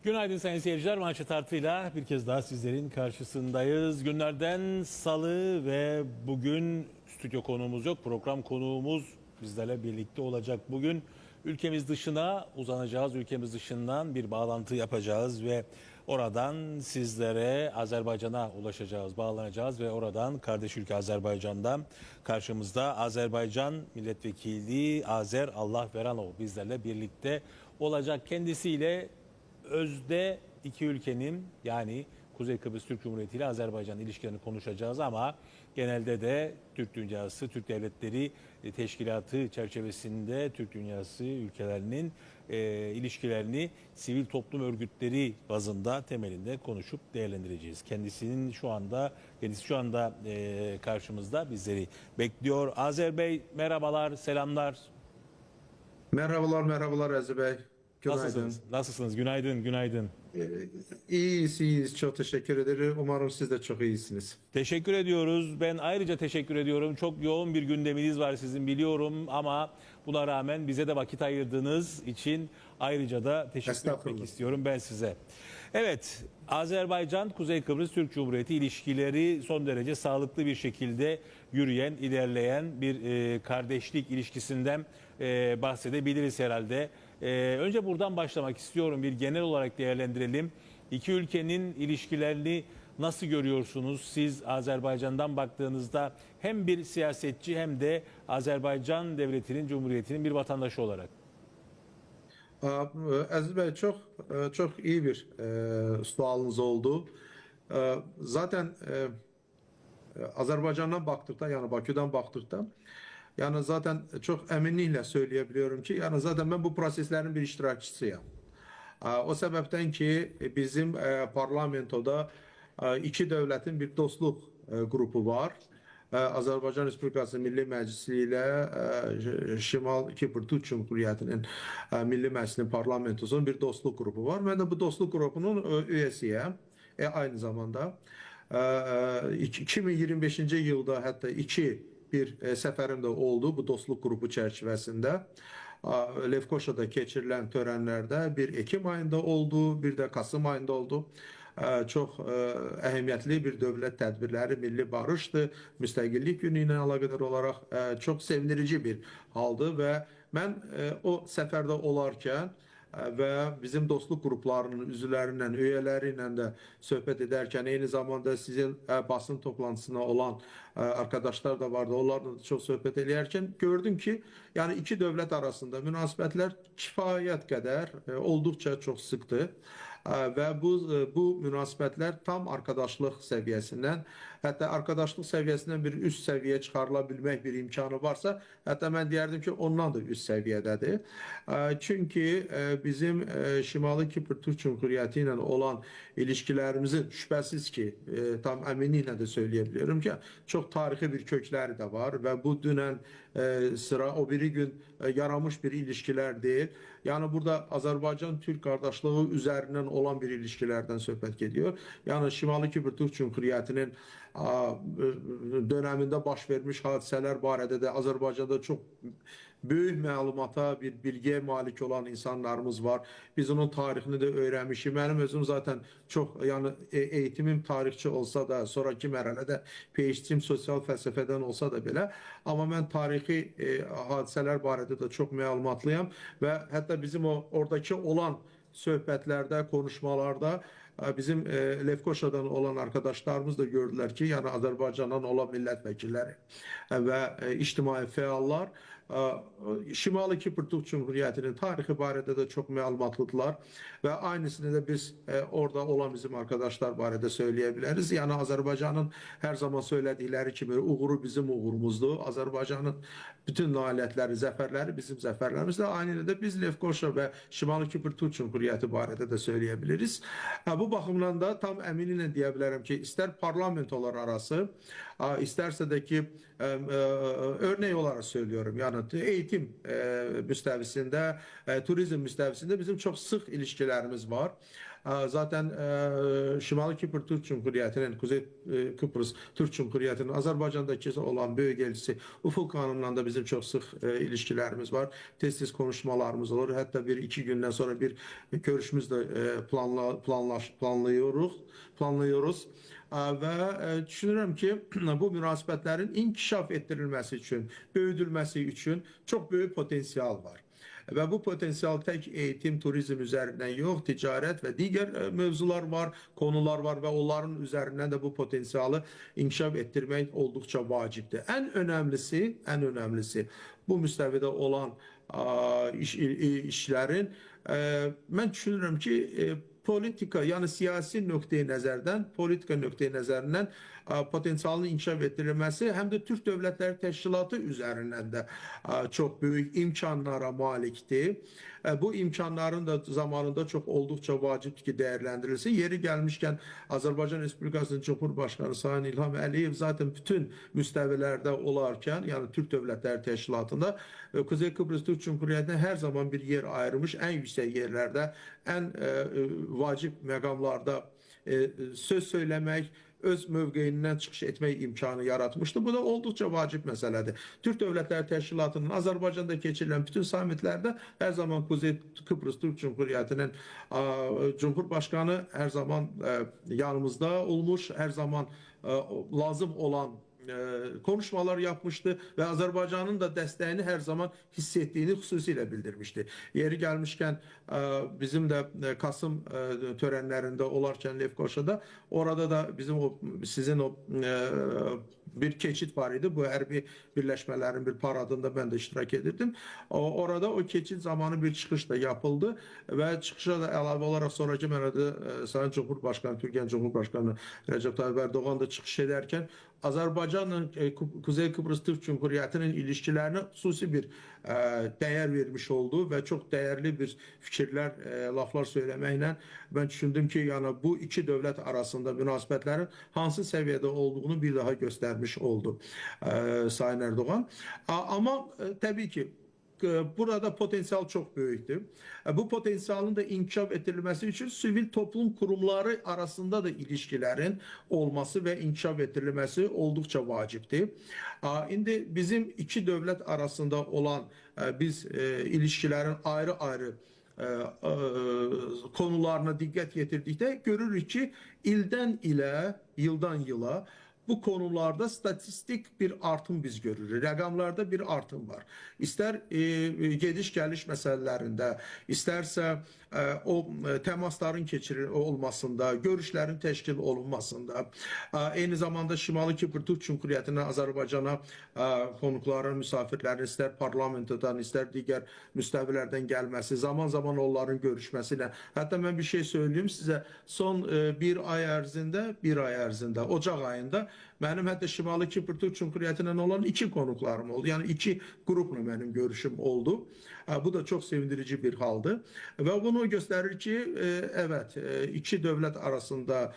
Günaydın sayın seyirciler. Manşet Artı'yla bir kez daha sizlerin karşısındayız. Günlerden Salı ve bugün stüdyo konuğumuz yok. Program konuğumuz bizlerle birlikte olacak. Bugün ülkemiz dışına uzanacağız. Ülkemiz dışından bir bağlantı yapacağız ve oradan sizlere Azerbaycan'a ulaşacağız, bağlanacağız ve oradan kardeş ülke Azerbaycan'dan karşımızda Azerbaycan Milletvekili Azer Allahveranov bizlerle birlikte olacak. Kendisiyle özde iki ülkenin yani Kuzey Kıbrıs Türk Cumhuriyeti ile Azerbaycan ilişkilerini konuşacağız ama genelde de Türk dünyası, Türk devletleri teşkilatı çerçevesinde Türk dünyası ülkelerinin ilişkilerini sivil toplum örgütleri bazında temelinde konuşup değerlendireceğiz. Kendisi şu anda karşımızda bizleri bekliyor. Azer Bey merhabalar, selamlar. Merhabalar Aziz Bey. Günaydın. Nasılsınız? Günaydın. İyiyiz. Çok teşekkür ederim. Umarım siz de çok iyisiniz. Teşekkür ediyoruz. Ben ayrıca teşekkür ediyorum. Çok yoğun bir gündeminiz var sizin biliyorum ama buna rağmen bize de vakit ayırdığınız için ayrıca da teşekkür etmek istiyorum ben size. Evet, Azerbaycan Kuzey Kıbrıs Türk Cumhuriyeti ilişkileri son derece sağlıklı bir şekilde yürüyen, ilerleyen bir kardeşlik ilişkisinden bahsedebiliriz herhalde. Önce buradan başlamak istiyorum. Bir genel olarak değerlendirelim. İki ülkenin ilişkilerini nasıl görüyorsunuz? Siz Azerbaycan'dan baktığınızda hem bir siyasetçi hem de Azerbaycan Devleti'nin, Cumhuriyeti'nin bir vatandaşı olarak. Aziz Bey çok iyi bir sualınız oldu. Zaten Azerbaycan'dan baktıkta yani Bakü'den baktıkta yani zaten çok eminlikle söyleyebiliyorum ki yani zaten ben bu proseslerin bir iştirakçısıyım. O sebepten ki bizim parlamentoda iki devletin bir dostluk grubu var. Azerbaycan Respublikası Milli Meclisi ile Şimal Kipr Türk Cumhuriyeti'nin Milli Meclisi'nin parlamentosunun bir dostluk grubu var. Ben de bu dostluk grubunun üyesiyim. Aynı zamanda 2025. yılda hatta bir seferim de oldu bu dostluk grubu çerçevesinde. Lefkoşa'da geçirilen törenlerde bir Ekim ayında oldu, bir de Kasım ayında oldu. Çok ehemmiyetli bir devlet tedbirleri, milli barıştı. Müstakillik günüyle alakadar olarak çok sevindirici bir haldı ve ben o seferde olarken ve bizim dostluk gruplarının üzvleriyle, üyeleriyle de sohbet ederken aynı zamanda sizin basın toplantısına olan arkadaşlar da vardı. Onlarla da çok sohbet ederken gördüm ki yani iki devlet arasında münasebetler kifayet kadar oldukça çok sıktı. Ve bu münasebetler tam arkadaşlık seviyesinden hatta arkadaşlık seviyesinden bir üst seviyeye çıkarılabilmek bir imkanı varsa hatta ben derdim ki ondan da üst seviyededir. Çünkü bizim Şimali Kipr Türk Cumhuriyeti ile olan ilişkilerimizin şüphesiz ki tam eminlikle de söyleyebiliyorum ki çok tarihi bir kökleri de var ve bu dünen sıra o biri gün yaramış bir ilişkiler değil. Yani burada Azerbaycan-Türk kardeşliği üzerinden olan bir ilişkilerden söhbət ediyor. Yani Şimali Kipr Türk Cumhuriyeti'nin döneminde baş vermiş hadiseler barədə de Azerbaycan'da çok büyük məlumata, bir bilgiye malik olan insanlarımız var. Biz onun tarihini de öğrenmişim. Benim özüm zaten çok yani eğitimim tarihçi olsa da sonraki mərhələdə PhD'm sosial felsefeden olsa da bile ama ben tarihi hadiseler barədə de çok məlumatlıyam ve hatta bizim oradaki olan söhbətlerde, konuşmalarda bizim Lefkoşa'dan olan arkadaşlarımız da gördüler ki yani Azerbaycan'dan olan milletvekilleri ve içtimai fəallar Şimali Kipr Türk Cumhuriyeti'nin tarihi barədə de çok məlumatlıdılar ve aynısını da biz orada olan bizim arkadaşlar barədə söyleyebiliriz. Yani Azerbaycan'ın her zaman söylədikləri kimi uğuru bizim uğurumuzdur. Azerbaycan'ın bütün nailiyyətləri, zəfərləri bizim zəfərlərimizdir. Aynı da biz Lefkoşa ve Şimali Kipr Türk Cumhuriyeti barədə de söyleyebiliriz. Bu baxımdan da tam əminliklə deyə bilərəm ki, istər parlamentolar arası, istərsə də ki örnek olarak söylüyorum. Yani eğitim müstəvisində, turizm müstəvisində bizim çok sık ilişkilerimiz var. Zaten Şimali Kipr Türk Cumhuriyeti'nin, Kuzey Kıbrıs Türk Cumhuriyeti'nin Azerbaycan'daki olan büyükelçisi Ufuk Hanım'la da bizim çok sık ilişkilerimiz var. Tez konuşmalarımız olur. Hatta bir iki günden sonra bir görüşümüz de planlıyoruz. Və düşünürəm ki, bu münasibətlərin inkişaf etdirilməsi üçün, böyüdülməsi üçün çox böyük potensial var. Və bu potensial tək eğitim, turizm üzərindən yox, ticarət və digər mövzular var, konular var və onların üzərindən də bu potensialı inkişaf etdirmək olduqca vacibdir. Ən önəmlisi bu müstəvidə olan işlərin mən düşünürəm ki, politika, yəni siyasi nöqteyi nəzərdən, politika nöqteyi nəzərindən potensialının inkişaf etdirilməsi həm də Türk Dövlətləri Təşkilatı üzərindən də çox böyük imkanlara malikdir. Bu imkanların da zamanında çox olduqca vacibdir ki, dəyərləndirilsin. Yeri gəlmişkən Azərbaycan Respublikasının Cumhurbaşqanı Sayın İlham Əliyev zaten bütün müstəvilərdə olarkən, yəni Türk Dövlətləri Təşkilatında Kuzey Kıbrıs Türk Cumhuriyyətinə hər zaman bir yer ayırmış, ən yüksək yerlərdə, ən vacib məqamlarda söz söyləmək, öz mövqeyindən çıxış etmək imkanı yaratmışdı. Bu da olduqca vacib məsələdir. Türk Dövlətləri Təşkilatının Azərbaycanda keçirilən bütün sammitlərdə hər zaman Kuzey Kıbrıs Türk Cumhuriyyətinin Cumhurbaşqanı hər zaman yanımızda olmuş, hər zaman lazım olan konuşmalar yapmıştı ve Azerbaycan'ın da dəstəyini her zaman hissettiğini xüsusilə bildirmişti. Yeri gelmişken bizim de Kasım törenlerinde olarken Lefkoşa'da orada da sizin o bir keçid var idi. Bu hərbi birləşmələrin bir paradında ben de iştirak edirdim. Orada o keçid zamanı bir çıxış da yapıldı ve çıxışa da əlavə olaraq sonraki mərhələdə Sayın Cumhurbaşkanı, Türkiye Cumhurbaşkanı Recep Tayyip Erdoğan da çıxış ederken Azerbaycan'ın Kuzey Kıbrıs Türk Cumhuriyeti'nin ilişkilerine hususi bir değer vermiş olduğu ve çok değerli bir fikirler, laflar söylemekle ben düşündüm ki yani bu iki devlet arasında münasibetlerin hansı seviyede olduğunu bir daha göstermiş oldu Sayın Erdoğan. Ama tabii ki burada potansiyel çok büyüktü. Bu potansiyelin de inkişaf ettirilmesi için sivil toplum kurumları arasında da ilişkilerin olması ve inkişaf ettirilmesi oldukça vacipti. Şimdi bizim iki devlet arasında olan biz ilişkilerin ayrı konularına dikkat getirdikdə görürük ki yıldan yıla bu konularda statistik bir artım biz görürük. Rəqamlarda bir artım var. İster gediş-gəliş məsələlərində, istərsə o təmasların olmasında, görüşlərin təşkil olunmasında, eyni zamanda Şimali Kipr Türk Cumhuriyeti'nin Azərbaycana konukların, misafirlərin istər parlamentodan, istər digər müstəvilərdən gəlməsi, zaman onların görüşməsiyle. Hatta mən bir şey söyleyeyim size. Son bir ay ərzində, Ocaq ayında benim hatta Şimali Kipr Türk Cumhuriyeti'nden olan 2 konuklarım oldu. Yani 2 grupla benim görüşüm oldu. Bu da çok sevindirici bir haldı. Ve bunu gösterir ki evet iki devlet arasında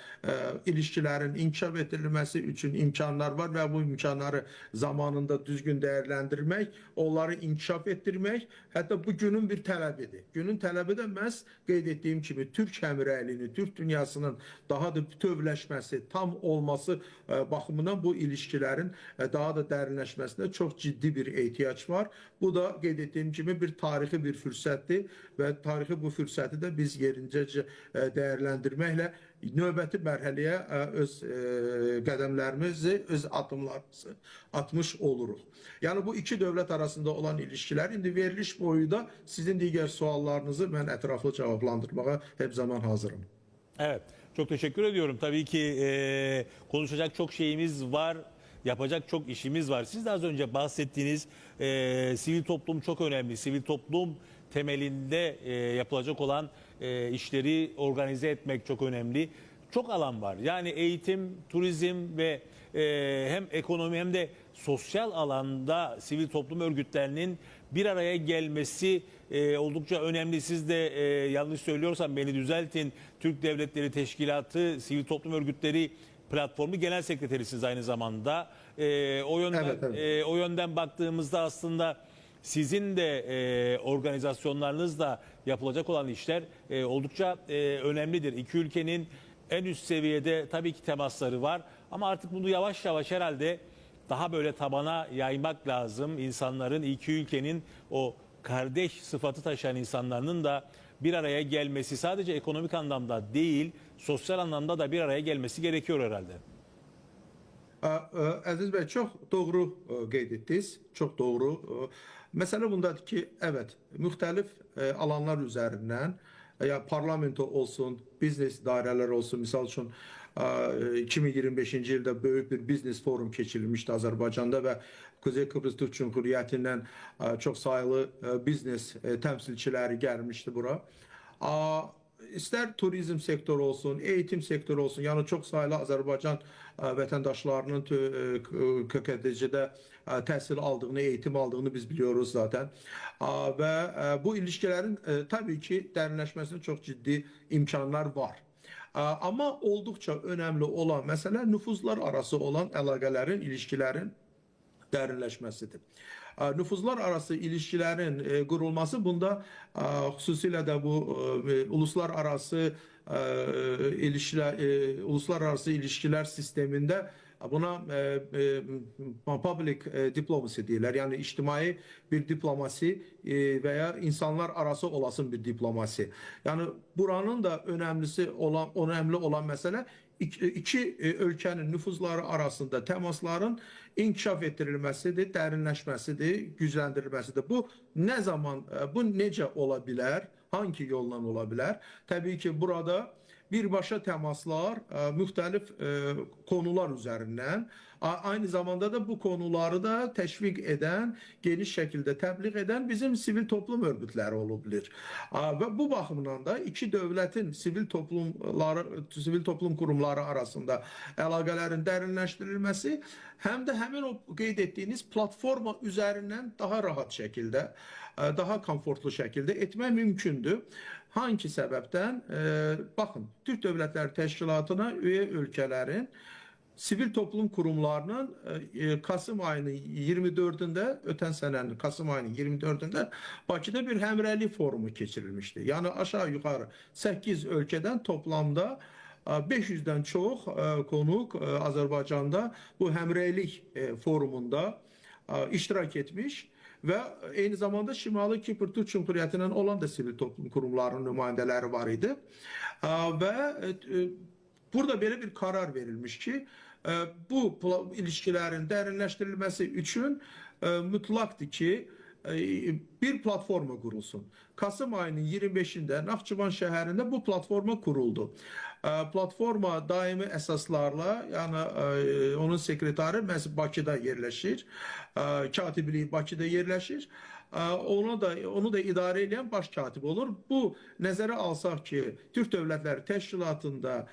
ilişkilerin inkişaf ettirilmesi için imkanlar var ve bu imkanları zamanında düzgün değerlendirmek, onları inkişaf ettirmek hatta bu günün bir tələbidir. Günün tələbi de məhz qeyd etdiyim kimi Türk həmrəyliyini, Türk dünyasının daha da bütövləşməsi, tam olması bakımından bu ilişkilerin daha da derinleşmesine çok ciddi bir ihtiyaç var. Bu da qeyd etdiyim kimi bir tarihi bir fürsətdir ve tarihi bu fürsəti de biz yerincəcə değerlendirməklə növbəti mərhələyə öz qədəmlərimizi, öz adımlarımızı atmış oluruq. Yani bu iki devlet arasında olan ilişkiler indi veriliş boyu da sizin diğer suallarınızı ben etraflı cevaplandırmağa hep zaman hazırım. Evet, çok teşekkür ediyorum. Tabii ki konuşacak çok şeyimiz var, yapacak çok işimiz var. Siz de az önce bahsettiğiniz sivil toplum çok önemli. Sivil toplum temelinde yapılacak olan işleri organize etmek çok önemli. Çok alan var. Yani eğitim, turizm ve hem ekonomi hem de sosyal alanda sivil toplum örgütlerinin bir araya gelmesi oldukça önemli. Siz de yanlış söylüyorsam beni düzeltin. Türk Devletleri Teşkilatı Sivil Toplum Örgütleri Platformu Genel Sekreterisiniz aynı zamanda. O yönden baktığımızda aslında sizin de organizasyonlarınızla yapılacak olan işler oldukça önemlidir. İki ülkenin en üst seviyede tabii ki temasları var ama artık bunu yavaş yavaş herhalde daha böyle tabana yaymak lazım. İnsanların, iki ülkenin o kardeş sıfatı taşıyan insanların da bir araya gelmesi, sadece ekonomik anlamda değil, sosyal anlamda da bir araya gelmesi gerekiyor herhalde. Əziz bəy, çox doğru qeyd etdiniz. Çox doğru. Məsələ bundadır ki, evet, müxtəlif alanlar üzərindən, ya parlamento olsun, biznes dairələri olsun, misal üçün 2025-ci ildə böyük bir biznes forum keçirilmişdi Azərbaycanda və Kuzey Kıbrıs Türk Cumhuriyyətindən çox sayılı biznes təmsilçiləri gəlmişdi bura. İster turizm sektörü olsun, eğitim sektörü olsun, yani çok sayılı Azərbaycan vətəndaşlarının KKTC-də təhsil aldığını, eğitim aldığını biz biliyoruz zaten. Və bu ilişkilerin tabii ki dərinləşməsində çox ciddi imkanlar var. Ama oldukça önemli olan məsələ nüfuzlar arası olan əlaqələrin, ilişkilərin dərinləşməsidir. Nüfuzlar arası ilişkilerin kurulması bunda xüsusilə də bu uluslararası ilişkiler sisteminde buna public diplomacy deyirlər. Yani içtimai bir diplomasi veya insanlar arası olasın bir diplomasi. Yani buranın da önemli olan mesele iki ölkənin nüfuzları arasında təmasların inkişaf etdirilməsidir, dərinləşməsidir, gücləndirilməsidir. Bu nə zaman, bu necə ola bilər, hangi yolla ola bilər? Təbii ki, burada birbaşa təmaslar müxtəlif konular üzərindən, aynı zamanda da bu konuları da təşviq edən, geniş şəkildə təbliğ edən bizim sivil toplum örgütləri olabilir. Və bu baxımdan da iki dövlətin sivil toplum kurumları arasında əlaqələrin dərinləşdirilməsi həm də həmin o qeyd etdiyiniz platforma üzərindən daha rahat şəkildə, daha komfortlu şəkildə etmək mümkündür. Hangi səbəbdən? Baxın, Türk Dövlətləri Təşkilatına üye ölkələrin sivil toplum kurumlarının Kasım ayının 24'ünde, öten senenin Kasım ayının 24'ünde Bakıda bir həmrəylik forumu keçirilmişti. Yani aşağı yukarı 8 ülkeden toplamda 500'den çok konuk Azerbaycan'da bu həmrəylik forumunda iştirak etmiş ve aynı zamanda Şimali Kipr Türk Cumhuriyeti'nin olan da sivil toplum kurumlarının nümayəndələri var idi. Ve burada belə bir karar verilmiş ki, bu ilişkilerin dərinləşdirilməsi üçün mütləqdir ki, bir platforma kurulsun. Kasım ayının 25'inde Naxçıvan şəhərində bu platforma kuruldu. Platforma daimi əsaslarla, yani onun sekreteri Bakıda yerləşir, katibliyi Bakıda yerləşir. Onu da idare edən baş katib olur. Bu nəzərə alsaq ki, Türk Dövlətləri Təşkilatında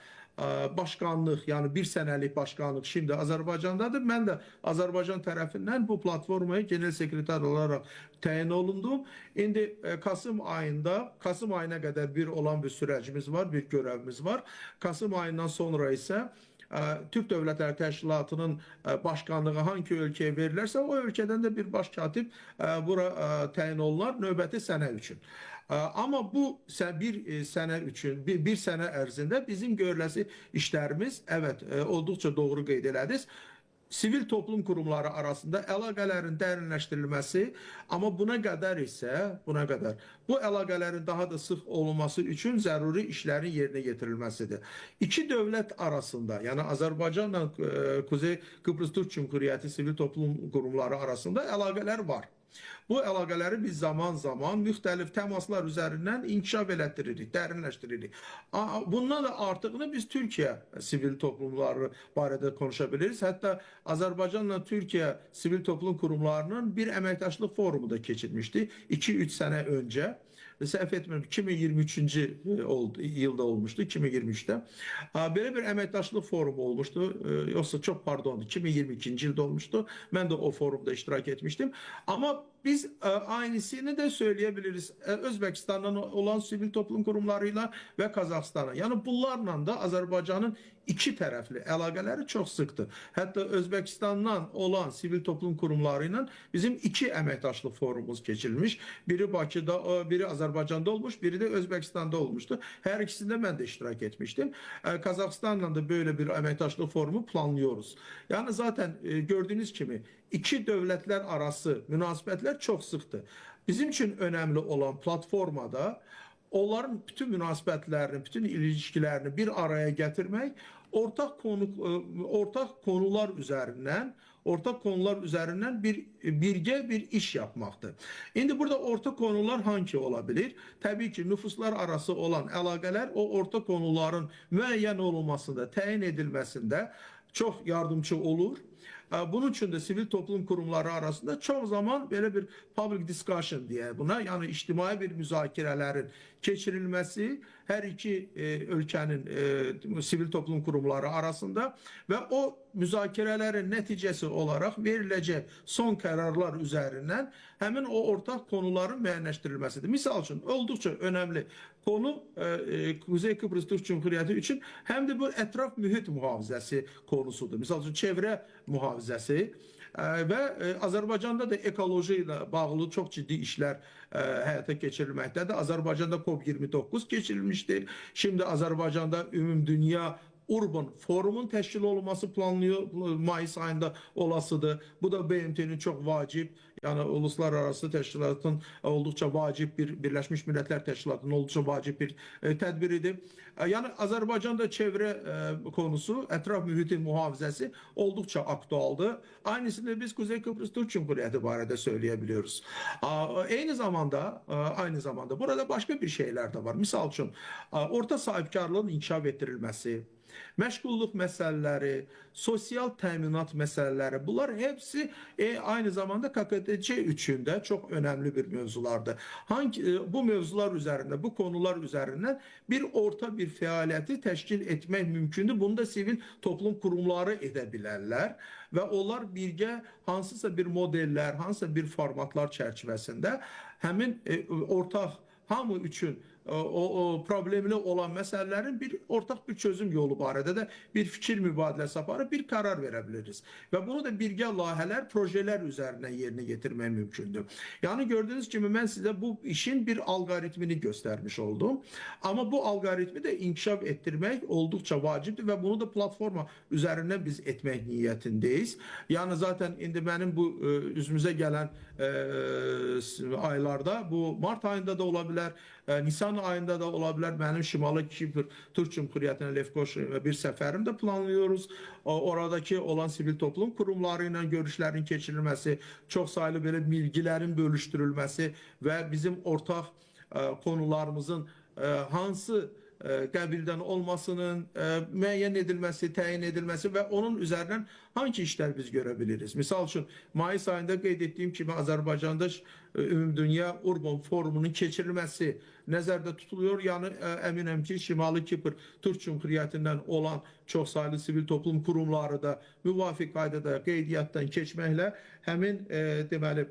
başkanlıq, yani bir senelik başkanlıq şimdi Azərbaycandadır. Mən də Azərbaycan tərəfindən bu platformaya genel sekreter olarak təyin olundum. İndi Kasım ayına kadar olan bir sürecimiz var, bir görevimiz var. Kasım ayından sonra ise Türk Dövlətləri Təşkilatının başkanlığı hangi ülkeye verirlərsə, o ülkeden de bir baş katib bura təyin olunlar növbəti sənə üçün. Ama bu bir sene ərzində bizim görüləsi işlərimiz, evet, oldukça doğru qeyd elədiniz. Sivil toplum kurumları arasında əlaqələrin dərinləşdirilməsi, amma buna qədər bu əlaqələrin daha da sıx olunması üçün zəruri işlərin yerinə yetirilməsidir. İki dövlət arasında, yəni Azərbaycanla Kuzey Kıbrıs Türk Cumhuriyyəti sivil toplum kurumları arasında əlaqələr var. Bu əlaqələri biz zaman müxtəlif təmaslar üzərindən inkişaf elətdiririk, dərinləşdiririk. Bundan da artığını biz Türkiyə sivil toplumları barədə konuşa biliriz. Hətta Azərbaycanla Türkiyə sivil toplum kurumlarının bir əməkdaşlıq forumu da keçirmişdi 2-3 sene önce. Səhv etmirəm, 2023-cü yılda olmuştu, 2023'te. Böyle bir əməkdaşlıq forumu olmuştu. Yoksa çok pardon, 2022-ci ildə olmuştu. Ben de o forumda iştirak etmiştim. Ama biz aynısını da söyleyebiliriz. Özbekistan'dan olan sivil toplum kurumlarıyla ve Kazakistan'a. Yani bunlarla da Azerbaycan'ın iki tərəfli əlaqələri çox sıxdır. Hətta Özbəkistandan olan sivil toplum qurumları ilə bizim iki əməkdaşlıq forumumuz keçirilmiş. Biri Bakıda, biri Azərbaycanda olmuş, biri də Özbəkistanda olmuşdu. Hər ikisində mən də iştirak etmişdim. Qazaxıstanla da böyle bir əməkdaşlıq forumu planlıyoruz. Yani zaten gördüğünüz kimi iki dövlətlər arası münasibətlər çox sıxdır. Bizim için önemli olan platformada onların bütün münasibətlərini, bütün ilişkilərini bir araya getirmek, ortak konular üzerinden birgə bir iş yapmaktır. İndi burada ortak konular hangi olabilir? Tabii ki nüfuslar arası olan əlaqələr o ortak konuların müəyyən olunmasında, təyin edilməsində çok yardımcı olur. Bunun için de sivil toplum kurumları arasında çok zaman böyle bir public discussion diye buna, yani içtimai bir müzakirelerin geçirilmesi her iki ülkenin sivil toplum kurumları arasında ve o müzakirelerin neticesi olarak verilecek son kararlar üzerinden hemen o ortak konuların müəyyənləşdirilməsidir. Misal için oldukça önemli konu Kuzey Kıbrıs Türk Cumhuriyeti için hem de bu etraf mühit muhafizəsi konusudur. Misal için çevre muhafizəsi ve Azərbaycanda da ekoloji ile bağlı çok ciddi işler həyata keçirilməkdədir. Azərbaycanda COP29 keçirilmiştir. Şimdi Azərbaycanda Ümumdünya Urban Forumun təşkil olunması planlıyor. Mayıs ayında olasıdır. Bu da BMT'nin çok vacip, yani uluslararası teşkilatın oldukça vacip bir, Birleşmiş Milletler Teşkilatı'nın oldukça vacip bir tedbiridir. Yani Azərbaycanda çevre konusu, etraf mühitin muhafizəsi oldukça aktualdır. Aynısını biz Kuzey Kıbrıs Türk Cumhuriyeti barədə söyleyebiliyoruz. Aynı zamanda burada başka bir şeyler de var. Misal için orta sahipkarlığın inkişaf ettirilmesi, məşğulluq məsələləri, sosial təminat məsələləri, bunlar hepsi aynı zamanda KKTC üçün də çox önemli bir mövzulardır. Bu mövzular üzərində, bu konular üzərindən bir orta bir fəaliyyəti təşkil etmək mümkündür. Bunu da sivil toplum kurumları edə bilərlər və onlar birgə hansısa bir modellər, hansısa bir formatlar çərçivəsində həmin ortaq hamı üçün o problemli olan meselelerin bir ortak bir çözüm yolu barədə də bir fikir mübadiləsi aparıb bir karar verebiliriz. Ve bunu da birgə layihələr, projeler üzerinden yerine getirmək mümkündür. Yani gördüğünüz gibi ben size bu işin bir algoritmini göstermiş oldum. Ama bu algoritmi de inkişaf ettirmek oldukça vaciptir ve bunu da platforma üzerinden biz etmek niyetindeyiz. Yani zaten indi benim bu üzümüze gelen aylarda, bu Mart ayında da olabilir, Nisan ayında da olabilir. Benim Şimali Kipr Türk Cumhuriyeti'ne Lefkoşa bir səfərim de planlıyoruz. Oradaki olan sivil toplum kurumlarıyla görüşlerin keçirilmesi, çok sayılı böyle bilgilerin bölüştürülmesi ve bizim ortak konularımızın hansı qəbildən olmasının müəyyən edilməsi, təyin edilməsi və onun üzərindən hangi işlər biz görebiliriz? Misal üçün, Mayıs ayında qeyd etdiyim kimi Azərbaycanda Ümumdünya Urban Forumunun keçirilməsi nəzərdə tutuluyor. Yəni, əminəm ki, Şimali Kipr Türk Cumhuriyetindən olan çox sayılı sivil toplum kurumları da müvafiq qaydada qeydiyyatdan keçməklə həmin deməli,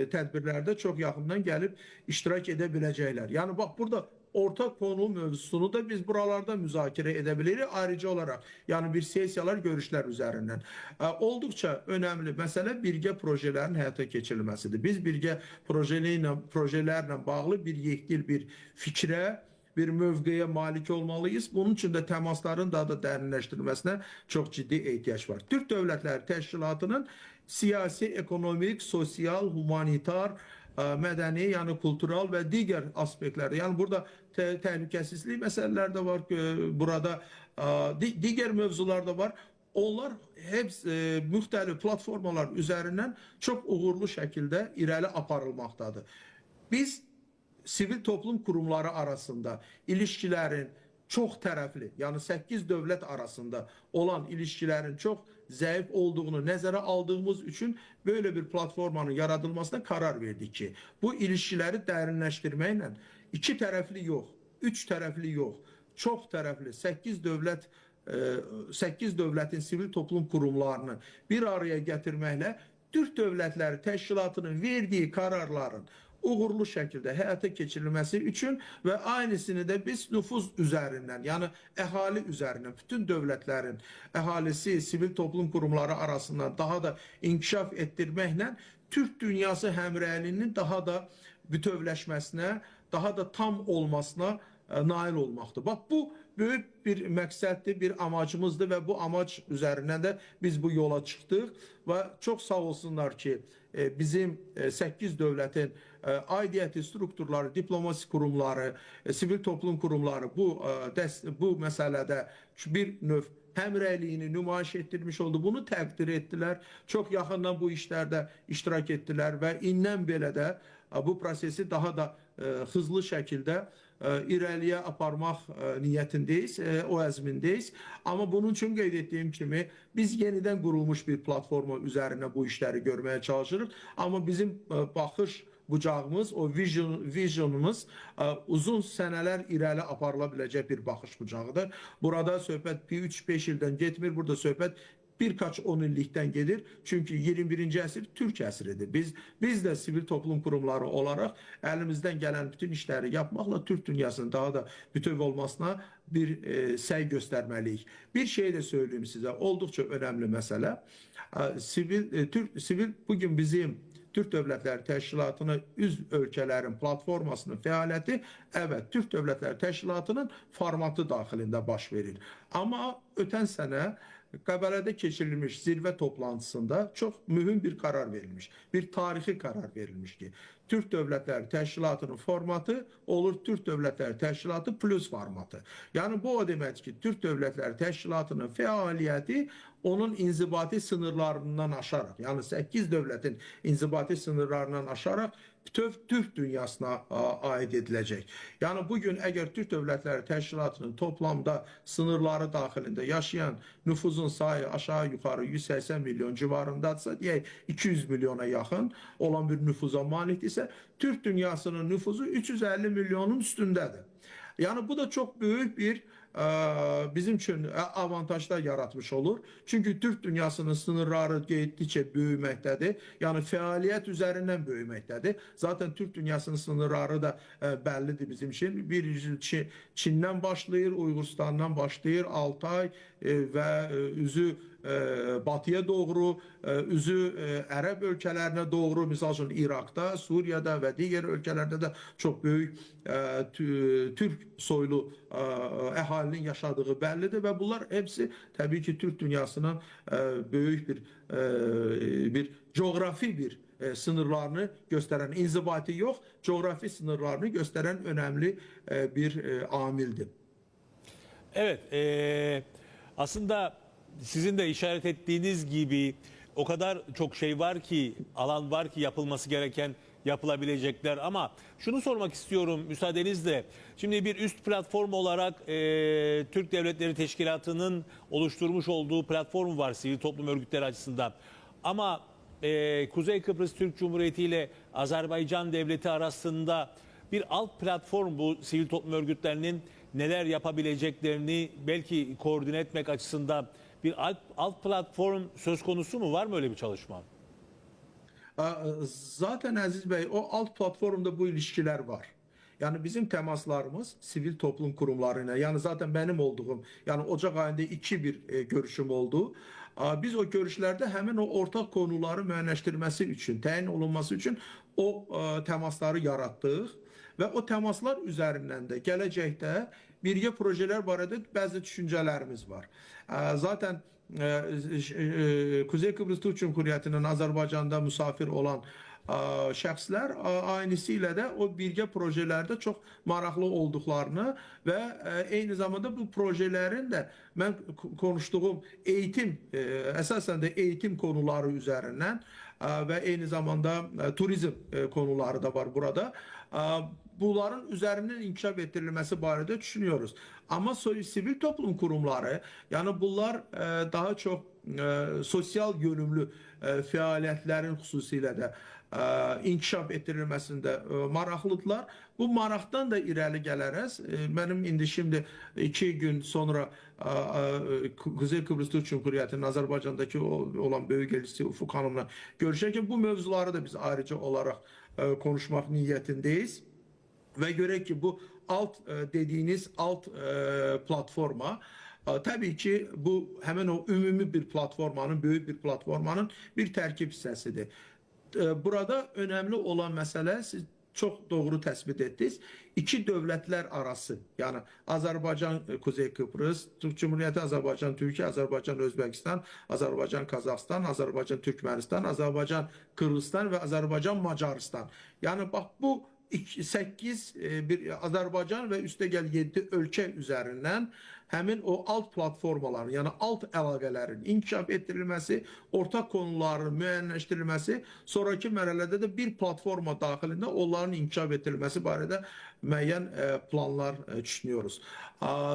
tədbirlərdə çox yaxından gəlib iştirak edə biləcəklər. Yəni, bax, burada ortak konu mövzusunu da biz buralarda müzakere edebiliriz ayrıca olarak. Yani bir sesiyalar, görüşler üzerinden. Oldukça önemli mesele birgə projelerin həyata keçirilməsidir. Biz birgə projelerle bağlı bir yekdil bir fikrə, bir mövqeyə malik olmalıyız. Bunun için de temasların daha da dərinləşdirilməsinə çok ciddi ehtiyac var. Türk Dövlətləri Təşkilatının siyasi, ekonomik, sosial, humanitar, mədəni, yani kültürel ve diğer aspektlerde, yani burada təhlükəsizlik məsələləri de var, burada diğer mövzular da var. Onlar hepsi müxtəlif platformalar üzerinden çok uğurlu şekilde irəli aparılmaqdadır. Biz sivil toplum kurumları arasında ilişkilerin çok tərəfli, yani 8 dövlət arasında olan ilişkilerin çok zayıf olduğunu nəzərə aldığımız için böyle bir platformanın yaradılmasına karar verdik ki, bu ilişkileri dərinləşdirməklə iki tərəfli yox, üç tərəfli yox, çox tərəfli 8 dövlətin sivil toplum kurumlarını bir araya getirməklə Türk Dövlətləri Təşkilatının verdiği kararların uğurlu şəkildə həyata keçirilməsi üçün və aynısını da biz nüfuz üzərindən, yəni əhali üzərindən, bütün dövlətlərin əhalisi, sivil toplum qurumları arasından daha da inkişaf etdirməklə Türk dünyası həmrəyliyinin daha da bütövləşməsinə, daha da tam olmasına nail olmaqdır. Bax, bu böyük bir məqsəddir, bir amacımızdır və bu amac üzərindən də biz bu yola çıxdıq və çox sağ olsunlar ki, bizim 8 dövlətin aidiyyəti strukturları, diplomasi qurumları, sivil toplum qurumları bu məsələdə bir növ həmrəyliyini nümayiş etdirmiş oldu. Bunu təqdir etdilər. Çox yaxından bu işlərdə iştirak etdilər və indən belə də bu prosesi daha da hızlı şəkildə irəliyə aparmaq niyyətindəyiz, o əzmindeyiz. Amma bunun üçün qeyd etdiyim kimi biz yenidən qurulmuş bir platforma üzərində bu işləri görməyə çalışırıq. Amma bizim baxış bucağımız, o vizyonumuz uzun sənelər irəli aparıla biləcək bir baxış bucağıdır. Burada söhbət 3-5 ildən getmir, burada söhbət birkaç 10 illikdən gedir. Çünki 21-ci əsr Türk əsridir. Biz də sivil toplum qurumları olaraq əlimizdən gələn bütün işləri yapmaqla Türk dünyasının daha da bütöv olmasına bir səy göstərməliyik. Bir şey də söyleyeyim sizə, olduqca önemli məsələ. Sivil bugün bizim Türk Dövlətləri Təşkilatının üzv ölkələrin platformasının fəaliyyəti, evet, Türk Dövlətləri Təşkilatının formatı daxilində baş verir. Amma ötən sənə Qəbələdə keçirilmiş zirvə toplantısında çox mühüm bir karar verilmiş. Bir tarixi karar verilmiş ki, Türk Dövlətləri Təşkilatının formatı olur Türk Dövlətləri Təşkilatı plus formatı. Yani bu o deməkdir ki, Türk Dövlətləri Təşkilatının fəaliyyəti onun inzibati sınırlarından aşarak, yani 8 dövlətin inzibati sınırlarından aşarak bütöv Türk dünyasına aid ediləcək. Yani bugün əgər Türk Dövlətləri Təşkilatının toplamda sınırları daxilində yaşayan nüfuzun sayı aşağı yukarı 180 milyon civarındadsa, deyək 200 milyona yaxın olan bir nüfuza malikdirsə, Türk dünyasının nüfuzu 350 milyonun üstündədir. Yani bu da çok büyük bir bizim için avantajlar yaratmış olur. Çünkü Türk dünyasının sınırları getdikcə böyüməkdədir. Yani fəaliyyət üzərindən böyüməkdədir. Zaten Türk dünyasının sınırları da bəllidir bizim için. Bir Çin'den başlayır, Uygurstan'dan başlayır, Altay ve üzü batıya doğru, üzü Ərəb ölkələrinə doğru, misal üçün İraqda, Suriyada ve diğer ölkəlerde de çok büyük Türk soylu əhalinin yaşadığı bəllidir və bunlar hepsi tabii ki Türk dünyasının büyük bir coğrafi bir sınırlarını gösteren, inzibati yok, coğrafi sınırlarını gösteren önemli bir amildir. Evet, aslında sizin de işaret ettiğiniz gibi o kadar çok şey var ki, alan var ki yapılması gereken, yapılabilecekler. Ama şunu sormak istiyorum müsaadenizle. Şimdi bir üst platform olarak Türk Devletleri Teşkilatı'nın oluşturmuş olduğu platform var sivil toplum örgütleri açısından. Ama Kuzey Kıbrıs Türk Cumhuriyeti ile Azerbaycan Devleti arasında bir alt platform, bu sivil toplum örgütlerinin neler yapabileceklerini belki koordine etmek açısından bir alt platform söz konusu mu? Var mı öyle bir çalışma? Zaten Aziz Bey, o alt platformda bu ilişkiler var. Yani bizim temaslarımız sivil toplum kurumlarına, yani zaten benim olduğum, yani Ocak ayında bir görüşüm oldu. Biz o görüşlerde hemen o ortak konuları müəyyənləşdirməsi üçün, təyin olunması üçün o temasları yaratdıq və o temaslar üzərindən də gələcəkdə birgə projelər barədə bəzi düşüncələrimiz var. Zaten Kuzey Kıbrıs Türk Cumhuriyeti'nin Azerbaycan'da misafir olan şəxslər aynısıyla da o birgə projelerde çok maraqlı olduqlarını və eyni zamanda bu projelerin de mən konuştuğum eğitim, əsasən də eğitim konuları üzerinden ve eyni zamanda turizm konuları da var burada. Bunların üzerinden inkişaf ettirilmesi barədə düşünüyoruz. Ama sivil toplum kurumları, yani bunlar daha çok sosyal yönümlü fəaliyyətlərin xüsusilə də inkişaf ettirilməsində maraqlıdırlar. Bu maraqdan da irəli gələrəz. Mənim indi şimdi 2 gün sonra Kuzey Kıbrıs Türk Cumhuriyeti'nin Azerbaycan'daki olan böyük elçisi Ufuk Hanım'la görüşərkən bu mövzuları da biz ayrıca olarak konuşmak niyetindeyiz. Ve göre ki bu dediğiniz platforma tabii ki bu hemen o ümumi bir platformanın, büyük bir platformanın bir terkip hissəsidir. Burada önemli olan mesele siz çok doğru tespit ettiniz. İki devletler arası yani Azerbaycan, Kuzey Kıbrıs, Türk Cumhuriyeti, Azerbaycan, Türkiye, Azerbaycan, Özbekistan, Azerbaycan, Kazakistan, Azerbaycan, Türkmenistan, Azerbaycan, Kırgızistan ve Azerbaycan, Macaristan. Yani bak bu 8 bir Azerbaycan ve üste gel 7 ölkə üzerinden hemen o alt platformaların yani alt əlaqələrin inkişaf ettirilmesi, ortak konuların müəyyənləşdirilməsi, sonraki mərhələdə də bir platforma daxilində onların inkişaf ettirilməsi barədə müəyyən planlar düşünüyoruz.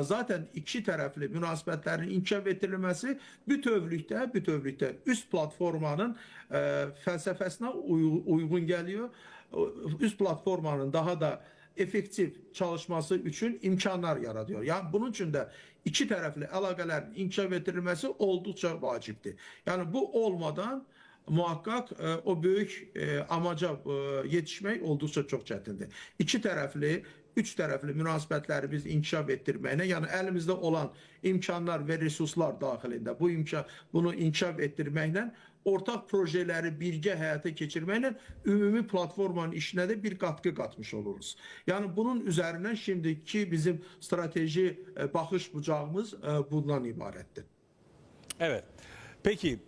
Zaten iki tərəfli münasibətlərin inkişaf ettirilməsi bütövlükdə üst platformanın fəlsəfəsinə uyğun geliyor. Üst platformanın daha da efektif çalışması için imkanlar yaratıyor. Yani bunun için de iki taraflı əlaqələrin inkişaf ettirilmesi oldukça vaciptir. Yani bu olmadan muhakkak o büyük amaca yetişmek oldukça çok çətindir. İki taraflı, üç taraflı münasibətləri biz inkişaf ettirməyinə, yani elimizde olan imkanlar ve resurslar daxilində bunu inkişaf ettirməklə ortak projeleri birgə həyata keçirməklə ümumi platformanın işine de bir katkı katmış oluruz. Yani bunun üzerinden şimdiki bizim strateji bakış bucağımız bundan ibarettir. Evet. Peki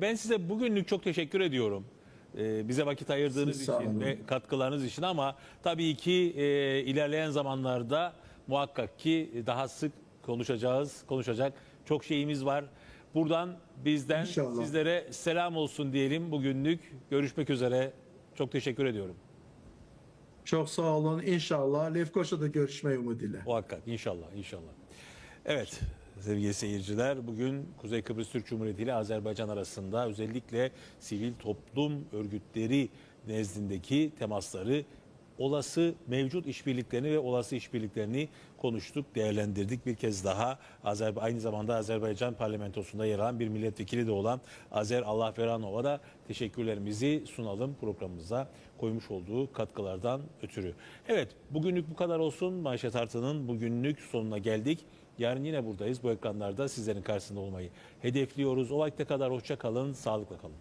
ben size bugünlük çok teşekkür ediyorum. Bize vakit ayırdığınız için ve katkılarınız için ama tabii ki ilerleyen zamanlarda muhakkak ki daha sık konuşacak çok şeyimiz var. Buradan bizden İnşallah. sizlere selam olsun diyelim bugünlük. Görüşmek üzere. Çok teşekkür ediyorum. Çok sağ olun. İnşallah Lefkoşa'da görüşmeyi umuduyla. Muhakkak inşallah. Evet sevgili seyirciler bugün Kuzey Kıbrıs Türk Cumhuriyeti ile Azerbaycan arasında özellikle sivil toplum örgütleri nezdindeki temasları, olası mevcut işbirliklerini ve olası işbirliklerini konuştuk, değerlendirdik. Bir kez daha aynı zamanda Azerbaycan parlamentosunda yer alan bir milletvekili de olan Azer Allahveronov'a da teşekkürlerimizi sunalım programımıza koymuş olduğu katkılardan ötürü. Evet, bugünlük bu kadar olsun. Manşet Artı'nın bugünlük sonuna geldik. Yarın yine buradayız. Bu ekranlarda sizlerin karşısında olmayı hedefliyoruz. O vakte kadar hoşça kalın, sağlıkla kalın.